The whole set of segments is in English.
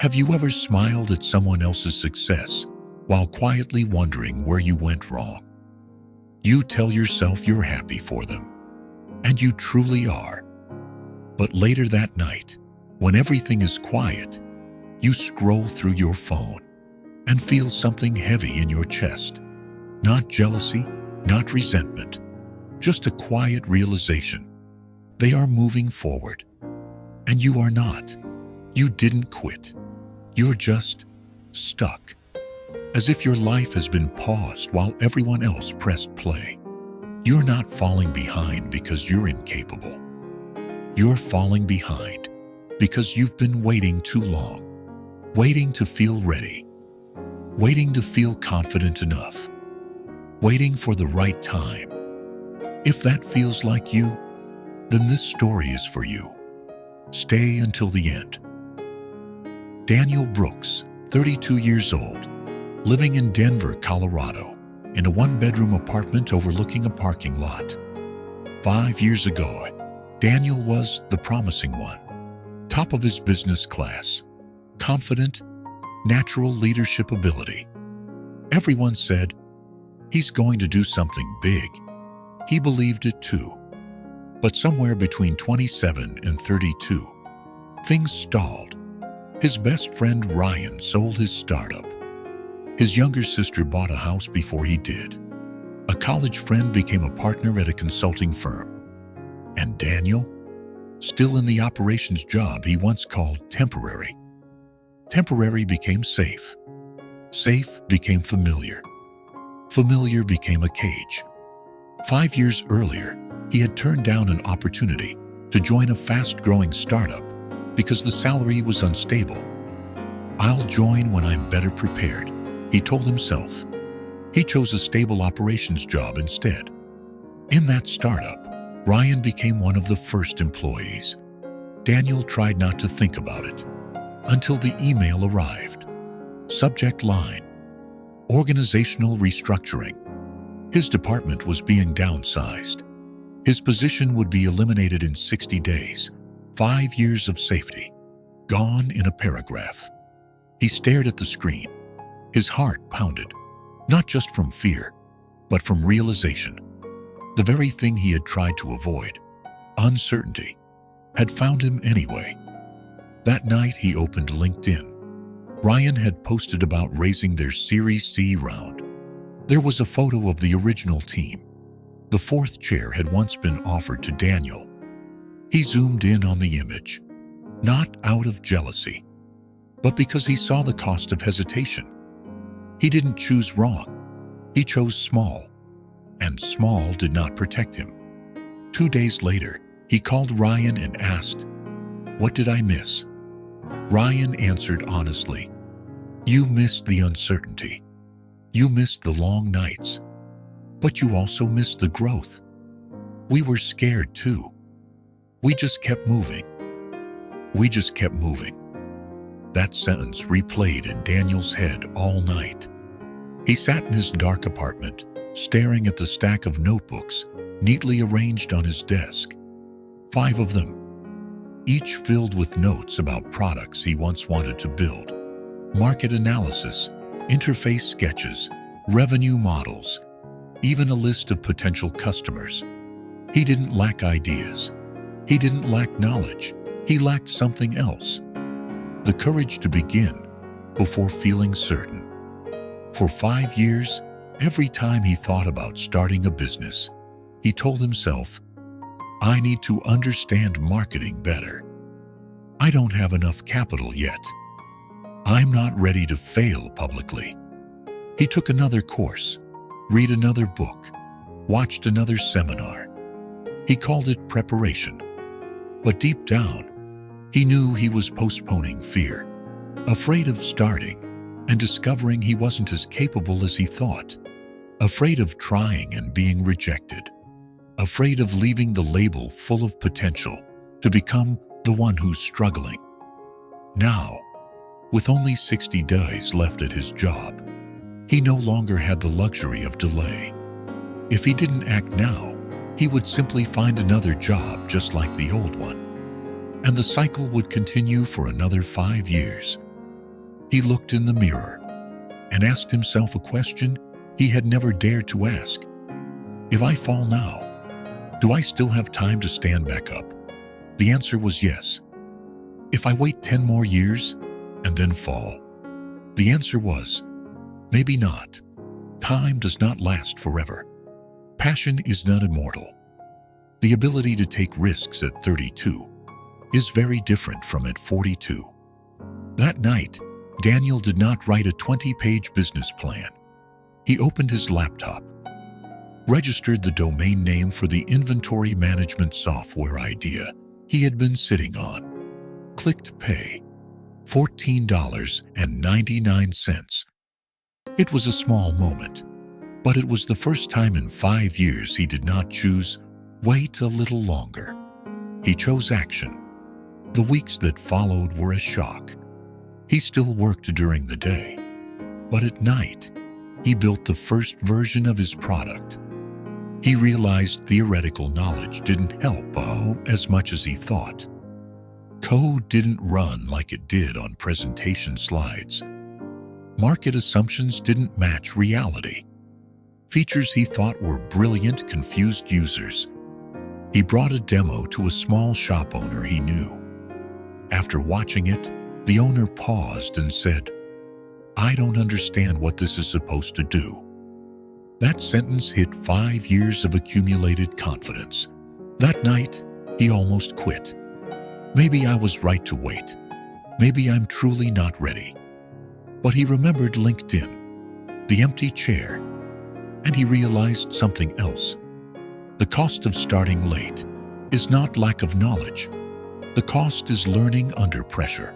Have you ever smiled at someone else's success while quietly wondering where you went wrong? You tell yourself you're happy for them, and you truly are. But later that night, when everything is quiet, you scroll through your phone and feel something heavy in your chest. Not jealousy, not resentment, just a quiet realization. They are moving forward, and you are not. You didn't quit. You're just stuck, as if your life has been paused while everyone else pressed play. You're not falling behind because you're incapable. You're falling behind because you've been waiting too long, waiting to feel ready, waiting to feel confident enough, waiting for the right time. If that feels like you, then this story is for you. Stay until the end. Daniel Brooks, 32 years old, living in Denver, Colorado, in a one-bedroom apartment overlooking a parking lot. 5 years ago, Daniel was the promising one, top of his business class, confident, natural leadership ability. Everyone said, he's going to do something big. He believed it too. But somewhere between 27 and 32, things stalled. His best friend Ryan sold his startup. His younger sister bought a house before he did. A college friend became a partner at a consulting firm. And Daniel, still in the operations job he once called temporary. Temporary became safe. Safe became familiar. Familiar became a cage. 5 years earlier, he had turned down an opportunity to join a fast-growing startup because the salary was unstable. I'll join when I'm better prepared, he told himself. He chose a stable operations job instead. In that startup, Ryan became one of the first employees. Daniel tried not to think about it until the email arrived. Subject line: organizational restructuring. His department was being downsized. His position would be eliminated in 60 days. 5 years of safety, gone in a paragraph. He stared at the screen. His heart pounded, not just from fear, but from realization. The very thing he had tried to avoid, uncertainty, had found him anyway. That night he opened LinkedIn. Ryan had posted about raising their Series C round. There was a photo of the original team. The fourth chair had once been offered to Daniel. He zoomed in on the image, not out of jealousy, but because he saw the cost of hesitation. He didn't choose wrong. He chose small, and small did not protect him. 2 days later, he called Ryan and asked, "What did I miss?" Ryan answered honestly, "You missed the uncertainty. You missed the long nights, but you also missed the growth. We were scared too. We just kept moving. We just kept moving." That sentence replayed in Daniel's head all night. He sat in his dark apartment, staring at the stack of notebooks neatly arranged on his desk. 5 of them, each filled with notes about products he once wanted to build, market analysis, interface sketches, revenue models, even a list of potential customers. He didn't lack ideas. He didn't lack knowledge. He lacked something else: the courage to begin before feeling certain. For 5 years, every time he thought about starting a business, he told himself, "I need to understand marketing better. I don't have enough capital yet. I'm not ready to fail publicly." He took another course, read another book, watched another seminar. He called it preparation. But deep down, he knew he was postponing fear, afraid of starting and discovering he wasn't as capable as he thought, afraid of trying and being rejected, afraid of leaving the label full of potential to become the one who's struggling. Now, with only 60 days left at his job, he no longer had the luxury of delay. If he didn't act now, he would simply find another job just like the old one, and the cycle would continue for another 5 years. He looked in the mirror and asked himself a question he had never dared to ask. If I fall now, do I still have time to stand back up? The answer was yes. If I wait 10 more years and then fall, the answer was maybe not. Time does not last forever. Passion is not immortal. The ability to take risks at 32 is very different from at 42. That night, Daniel did not write a 20-page business plan. He opened his laptop, registered the domain name for the inventory management software idea he had been sitting on, clicked pay, $14.99. It was a small moment, but it was the first time in 5 years he did not choose wait a little longer. He chose action. The weeks that followed were a shock. He still worked during the day, but at night, he built the first version of his product. He realized theoretical knowledge didn't help as much as he thought. Code didn't run like it did on presentation slides. Market assumptions didn't match reality. Features he thought were brilliant confused users. He brought a demo to a small shop owner he knew. After watching it, the owner paused and said, "I don't understand what this is supposed to do." That sentence hit 5 years of accumulated confidence. That night, he almost quit. Maybe I was right to wait. Maybe I'm truly not ready. But he remembered LinkedIn, the empty chair, and he realized something else. The cost of starting late is not lack of knowledge. The cost is learning under pressure.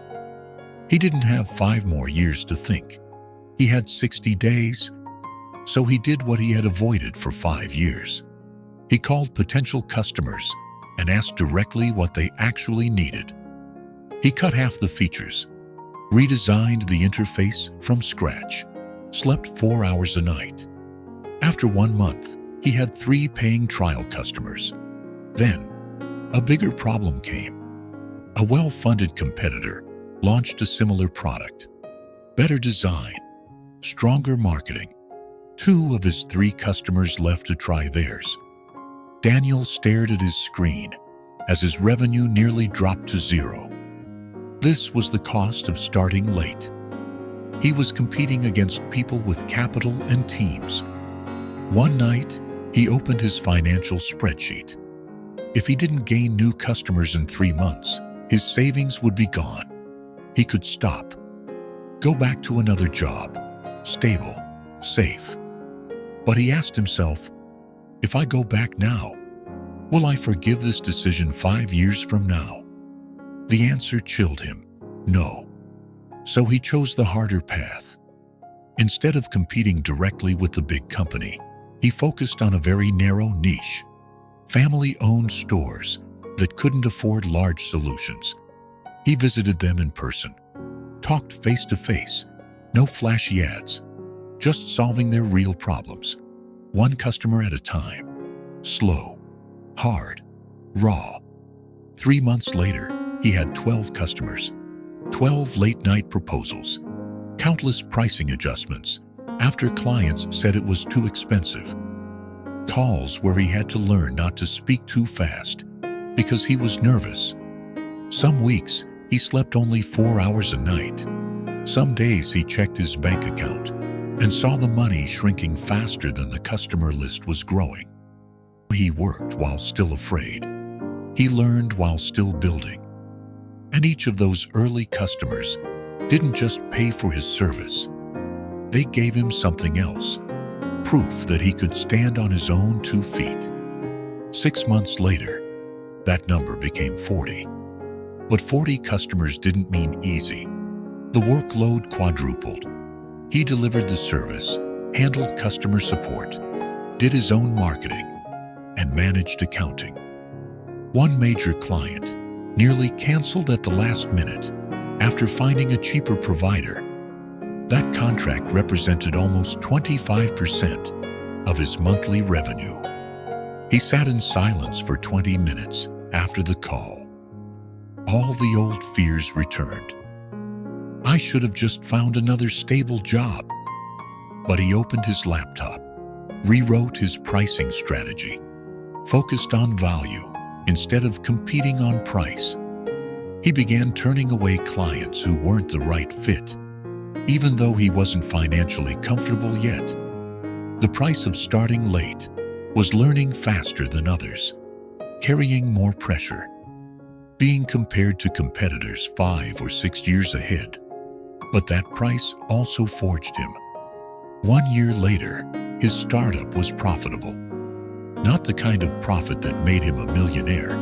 He didn't have 5 more years to think. He had 60 days, so he did what he had avoided for 5 years. He called potential customers and asked directly what they actually needed. He cut half the features, redesigned the interface from scratch, slept 4 hours a night. After 1 month, he had 3 paying trial customers. Then, a bigger problem came. A well-funded competitor launched a similar product. Better design, stronger marketing. 2 of his 3 customers left to try theirs. Daniel stared at his screen as his revenue nearly dropped to 0. This was the cost of starting late. He was competing against people with capital and teams. One night, he opened his financial spreadsheet. If he didn't gain new customers in 3 months, his savings would be gone. He could stop, go back to another job, stable, safe. But he asked himself, if I go back now, will I forgive this decision 5 years from now? The answer chilled him, no. So he chose the harder path. Instead of competing directly with the big company, he focused on a very narrow niche, family-owned stores that couldn't afford large solutions. He visited them in person, talked face-to-face, no flashy ads, just solving their real problems, one customer at a time, slow, hard, raw. 3 months later, he had 12 customers, 12 late-night proposals, countless pricing adjustments after clients said it was too expensive, calls where he had to learn not to speak too fast because he was nervous. Some weeks, he slept only 4 hours a night. Some days he checked his bank account and saw the money shrinking faster than the customer list was growing. He worked while still afraid. He learned while still building. And each of those early customers didn't just pay for his service. They gave him something else, proof that he could stand on his own 2 feet. 6 months later, that number became 40. But 40 customers didn't mean easy. The workload quadrupled. He delivered the service, handled customer support, did his own marketing, and managed accounting. One major client nearly canceled at the last minute after finding a cheaper provider. That contract represented almost 25% of his monthly revenue. He sat in silence for 20 minutes after the call. All the old fears returned. I should have just found another stable job. But he opened his laptop, rewrote his pricing strategy, focused on value instead of competing on price. He began turning away clients who weren't the right fit, even though he wasn't financially comfortable yet. The price of starting late was learning faster than others, carrying more pressure, being compared to competitors 5 or 6 years ahead. But that price also forged him. 1 year later, his startup was profitable. Not the kind of profit that made him a millionaire,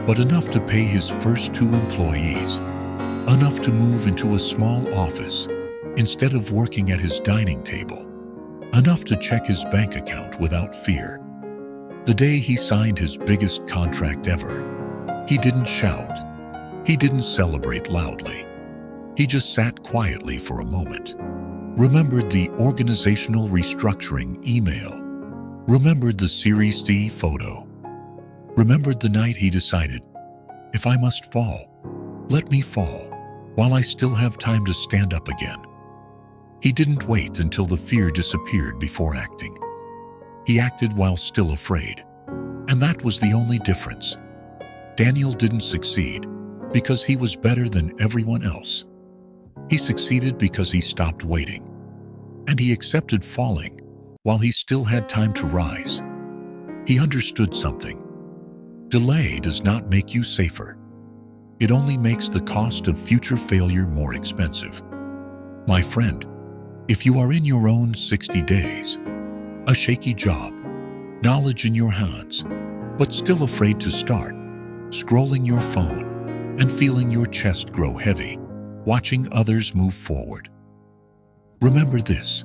but enough to pay his first 2 employees, enough to move into a small office instead of working at his dining table, enough to check his bank account without fear. The day he signed his biggest contract ever, he didn't shout. He didn't celebrate loudly. He just sat quietly for a moment, remembered the organizational restructuring email, remembered the Series D photo, remembered the night he decided, if I must fall, let me fall, while I still have time to stand up again. He didn't wait until the fear disappeared before acting. He acted while still afraid, and that was the only difference. Daniel didn't succeed because he was better than everyone else. He succeeded because he stopped waiting, and he accepted falling while he still had time to rise. He understood something. Delay does not make you safer. It only makes the cost of future failure more expensive. My friend, if you are in your own 60 days, a shaky job, knowledge in your hands, but still afraid to start, scrolling your phone and feeling your chest grow heavy, watching others move forward. Remember this: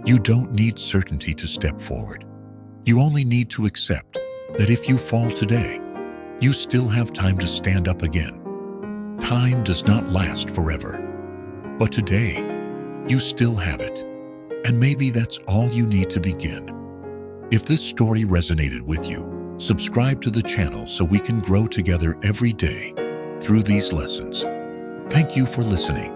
you don't need certainty to step forward. You only need to accept that if you fall today, you still have time to stand up again. Time does not last forever, but today, you still have it. And maybe that's all you need to begin. If this story resonated with you, subscribe to the channel so we can grow together every day through these lessons. Thank you for listening.